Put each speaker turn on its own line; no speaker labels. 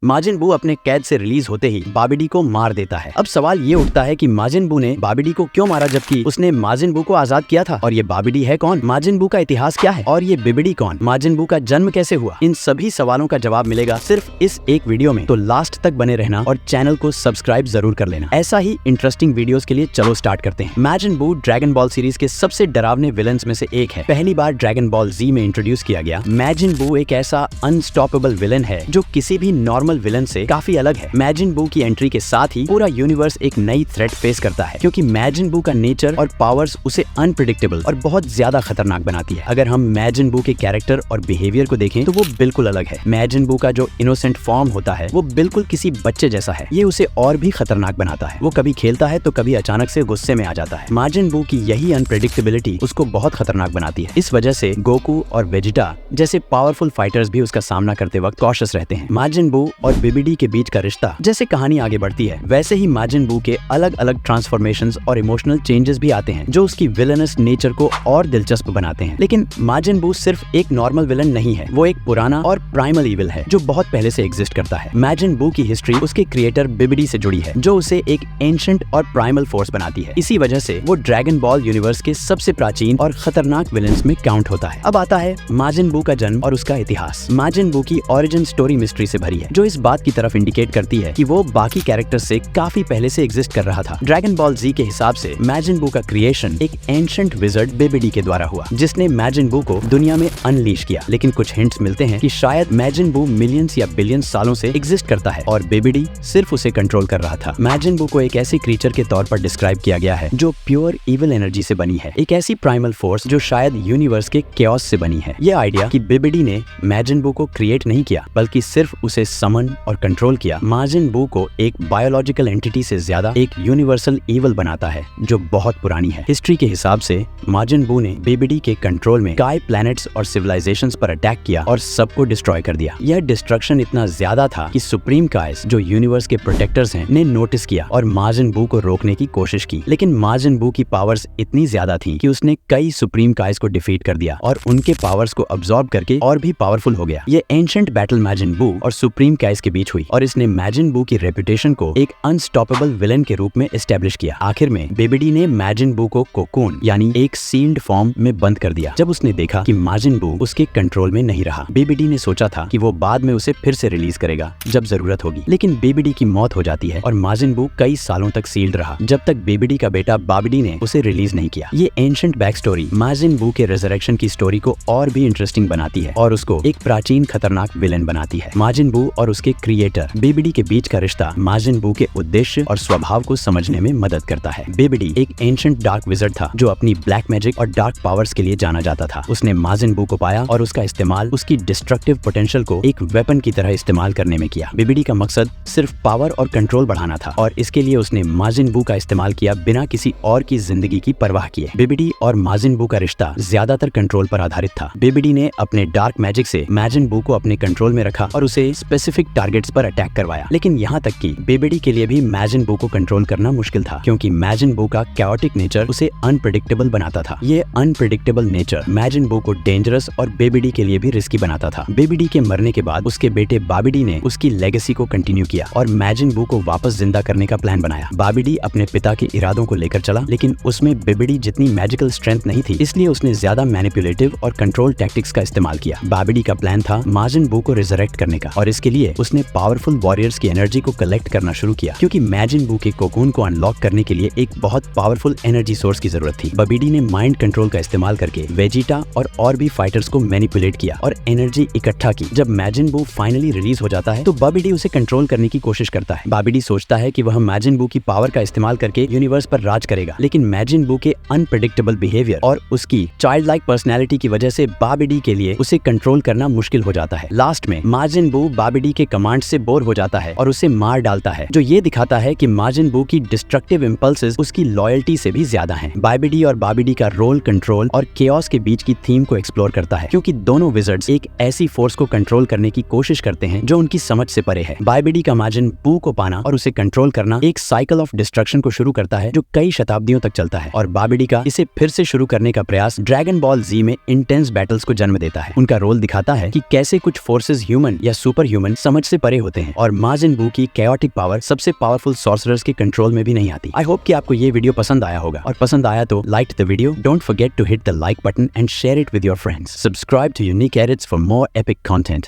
माजिन बू अपने कैद से रिलीज होते ही बाबिडी को मार देता है। अब सवाल ये उठता है कि माजिन बू ने बाबिडी को क्यों मारा जबकि उसने माजिन बू को आजाद किया था। और ये बाबिडी है कौन, माजिन बू का इतिहास क्या है और ये बिबिडी कौन, माजिन बू का जन्म कैसे हुआ। इन सभी सवालों का जवाब मिलेगा सिर्फ इस एक वीडियो में, तो लास्ट तक बने रहना और चैनल को सब्सक्राइब जरूर कर लेना। ऐसा ही इंटरेस्टिंग वीडियोस के लिए चलो स्टार्ट करते हैं। माजिन बू ड्रैगन बॉल सीरीज के सबसे डरावने विलन्स में से एक है। पहली बार ड्रैगन बॉल जी में इंट्रोड्यूस किया गया माजिन बू एक ऐसा अनस्टॉपेबल विलन है जो किसी भी नॉर्मल विलन से काफी अलग है। माजिन बू की एंट्री के साथ ही पूरा यूनिवर्स एक नई थ्रेट फेस करता है, क्योंकि माजिन बू का नेचर और पावर्स उसे अनप्रेडिक्टेबल और बहुत ज्यादा खतरनाक बनाती है। अगर हम माजिन बू के कैरेक्टर और बिहेवियर को देखें तो वो बिल्कुल अलग है। माजिन बू का जो इनोसेंट फॉर्म होता है वो बिल्कुल किसी बच्चे जैसा है। ये उसे और भी खतरनाक बनाता है। वो कभी खेलता है तो कभी अचानक से गुस्से में आ जाता है। माजिन बू की यही अनप्रेडिक्टेबिलिटी उसको बहुत खतरनाक बनाती है। इस वजह से गोकू और वेजिटा जैसे पावरफुल फाइटर्स भी उसका सामना करते वक्त कॉशियस रहते हैं। माजिन बू और बिबिडी के बीच का रिश्ता, जैसे कहानी आगे बढ़ती है वैसे ही माजिन बू के अलग अलग ट्रांसफॉर्मेशंस और इमोशनल चेंजेस भी आते हैं जो उसकी विलनस नेचर को और दिलचस्प बनाते हैं। लेकिन माजिन बू सिर्फ एक नॉर्मल विलन नहीं है, वो एक पुराना और प्राइमल इविल है जो बहुत पहले से एग्जिस्ट करता है। माजिन बू की हिस्ट्री उसके क्रिएटर बिबिडी से जुड़ी है जो उसे एक एंशिएंट और प्राइमल फोर्स बनाती है। इसी वजह से वो ड्रैगन बॉल यूनिवर्स के सबसे प्राचीन और खतरनाक विलन्स में काउंट होता है। अब आता है माजिन बू का जन्म और उसका इतिहास। माजिन बू की ओरिजिन स्टोरी मिस्ट्री से भरी है जो इस बात की तरफ इंडिकेट करती है कि वो बाकी कैरेक्टर्स से काफी पहले से एग्जिस्ट कर रहा था। ड्रैगन बॉल जी के हिसाब से माजिन बू का क्रिएशन एक एंशिएंट विज़र्ड बिबिडी के द्वारा हुआ जिसने माजिन बू को दुनिया में अनलीश किया। लेकिन कुछ हिंट्स मिलते हैं कि शायद माजिन बू मिलियंस या बिलियंस सालों से एग्जिस्ट करता है और बिबिडी सिर्फ उसे कंट्रोल कर रहा था। माजिन बू को एक ऐसी क्रीचर के तौर पर डिस्क्राइब किया गया है जो प्योर इविल एनर्जी से बनी है, एक ऐसी प्राइमल फोर्स जो शायद यूनिवर्स के केओस से बनी है। यह आइडिया कि बिबिडी ने माजिन बू को क्रिएट नहीं किया बल्कि सिर्फ उसे समन और कंट्रोल किया, माजिन बू को एक बायोलॉजिकल एंटिटी से ज्यादा एक यूनिवर्सल इविल बनाता है जो बहुत पुरानी है। हिस्ट्री के हिसाब से माजिन बू ने बिबिडी के कंट्रोल में कई प्लैनेट्स और सिविलाइजेशंस पर अटैक किया और सबको डिस्ट्रॉय कर दिया। यह डिस्ट्रक्शन इतना ज्यादा था कि सुप्रीम काइस जो यूनिवर्स के प्रोटेक्टर्स हैं ने नोटिस किया और माजिन बू को रोकने की कोशिश की। लेकिन माजिन बू की पावर्स इतनी ज्यादा थी कि उसने कई सुप्रीम काइस को डिफीट कर दिया और उनके पावर्स को अब्सॉर्ब करके और भी पावरफुल हो गया। ये एंशिएंट बैटल माजिन बू और सुप्रीम काइस के बीच हुई और इसने माजिन बू की रेपुटेशन को एक अनस्टॉपेबल विलन के रूप में एस्टेब्लिश किया। आखिर में बिबिडी ने माजिन बू को कोकून यानी एक सील्ड फॉर्म में बंद कर दिया। जब उसने देखा कि माजिन बू उसके कंट्रोल में नहीं रहा, बिबिडी ने सोचा था कि वो बाद में उसे फिर से रिलीज करेगा जब जरूरत होगी। लेकिन बिबिडी की मौत हो जाती है और माजिन बू कई सालों तक सील्ड रहा जब तक बिबिडी का बेटा बाबिडी ने उसे रिलीज नहीं किया। ये एंशिएंट बैक स्टोरी माजिन बू के रिजरेक्शन की स्टोरी को और भी इंटरेस्टिंग बनाती है और उसको एक प्राचीन खतरनाक विलेन बनाती है। माजिन बू और उसके क्रिएटर बिबिडी के बीच का रिश्ता माजिन बू के उद्देश्य और स्वभाव को समझने में मदद करता है। बिबिडी एक एंशिएंट डार्क विज़र्ड था जो अपनी ब्लैक मैजिक और डार्क पावर्स के लिए जाना जाता था। उसने माजिन बू को पाया और उसका इस्तेमाल उसकी डिस्ट्रक्टिव पोटेंशियल को एक वेपन की तरह इस्तेमाल करने में किया। बिबिडी का मकसद सिर्फ पावर और कंट्रोल बढ़ाना था और इसके लिए उसने माजिन बू का इस्तेमाल किया बिना किसी और की जिंदगी की परवाह किए। बिबिडी और माजिन बू का रिश्ता ज्यादातर कंट्रोल पर आधारित था। बिबिडी ने अपने डार्क मैजिक से माजिन बू को अपने कंट्रोल में रखा और उसे स्पेसिफिक टारगेट्स पर अटैक करवाया। लेकिन यहाँ तक कि बिबिडी के लिए भी माजिन बू को कंट्रोल करना मुश्किल था, क्योंकि माजिन बू का कैओटिक नेचर उसे अनप्रेडिक्टेबल बनाता था। ये अनप्रेडिक्टेबल नेचर माजिन बू को डेंजरस और बिबिडी के लिए भी रिस्की बनाता था। बिबिडी के मरने के बाद उसके बेटे बाबिडी ने उसकी लेगेसी को कंटिन्यू किया और माजिन बू को वापस जिंदा करने का प्लान बनाया। बाबिडी अपने पिता के इरादों को लेकर चला, लेकिन उसमें बिबिडी जितनी मैजिकल स्ट्रेंथ नहीं थी, इसलिए उसने ज्यादा मैनिपुलेटिव और कंट्रोल टैक्टिक्स का इस्तेमाल किया। बाबिडी का प्लान था माजिन बू को रिजरेक्ट करने का और इसके लिए उसने पावरफुल वॉरियर्स की एनर्जी को कलेक्ट करना शुरू किया, क्योंकि माजिन बू के कोकून को अनलॉक करने के लिए एक बहुत पावरफुल एनर्जी सोर्स की जरूरत थी। बाबिडी ने माइंड कंट्रोल का इस्तेमाल करके वेजिटा और भी फाइटर्स को मैनिपुलेट किया और एनर्जी इकट्ठा की। जब माजिन बू फाइनली रिलीज हो जाता है तो बाबिडी उसे कंट्रोल करने की कोशिश करता है। बाबिडी सोचता है कि वह माजिन बू की पावर का इस्तेमाल करके यूनिवर्स पर राज करेगा, लेकिन माजिन बू के अनप्रेडिक्टेबल बिहेवियर और उसकी चाइल्ड लाइक पर्सनैलिटी की वजह से बाबिडी के लिए उसे कंट्रोल करना मुश्किल हो जाता है। लास्ट में माजिन बू बाबिडी के कमांड से बोर हो जाता है और उसे मार डालता है, जो ये दिखाता है कि माजिन बू की डिस्ट्रक्टिव इंपल्सेस उसकी लॉयल्टी से भी ज्यादा हैं। बाबिडी और बाबिडी का रोल कंट्रोल और केओस के बीच की थीम को एक्सप्लोर करता है, क्योंकि दोनों विज़र्ड्स एक ऐसी फोर्स को कंट्रोल करने की कोशिश करते हैं जो उनकी समझ से परे है। बाबिडी का माजिन बू को पाना और उसे कंट्रोल करना एक साइकिल ऑफ डिस्ट्रक्शन को शुरू करता है जो कई शताब्दियों तक चलता है और बाबिडी का इसे फिर से शुरू करने का प्रयास ड्रैगन बॉल जी में इंटेंस बैटल्स को जन्म देता है। उनका रोल दिखाता है कि कैसे कुछ फोर्सेस ह्यूमन या सुपर ह्यूमन समझ से परे होते हैं और माजिन बू की chaotic पावर सबसे पावरफुल सॉर्सरर्स के कंट्रोल में भी नहीं आती। आई होप कि आपको ये वीडियो पसंद आया होगा, और पसंद आया तो like the video, don't forget to hit the like button and share it with your friends. Subscribe to unique edits for more epic content.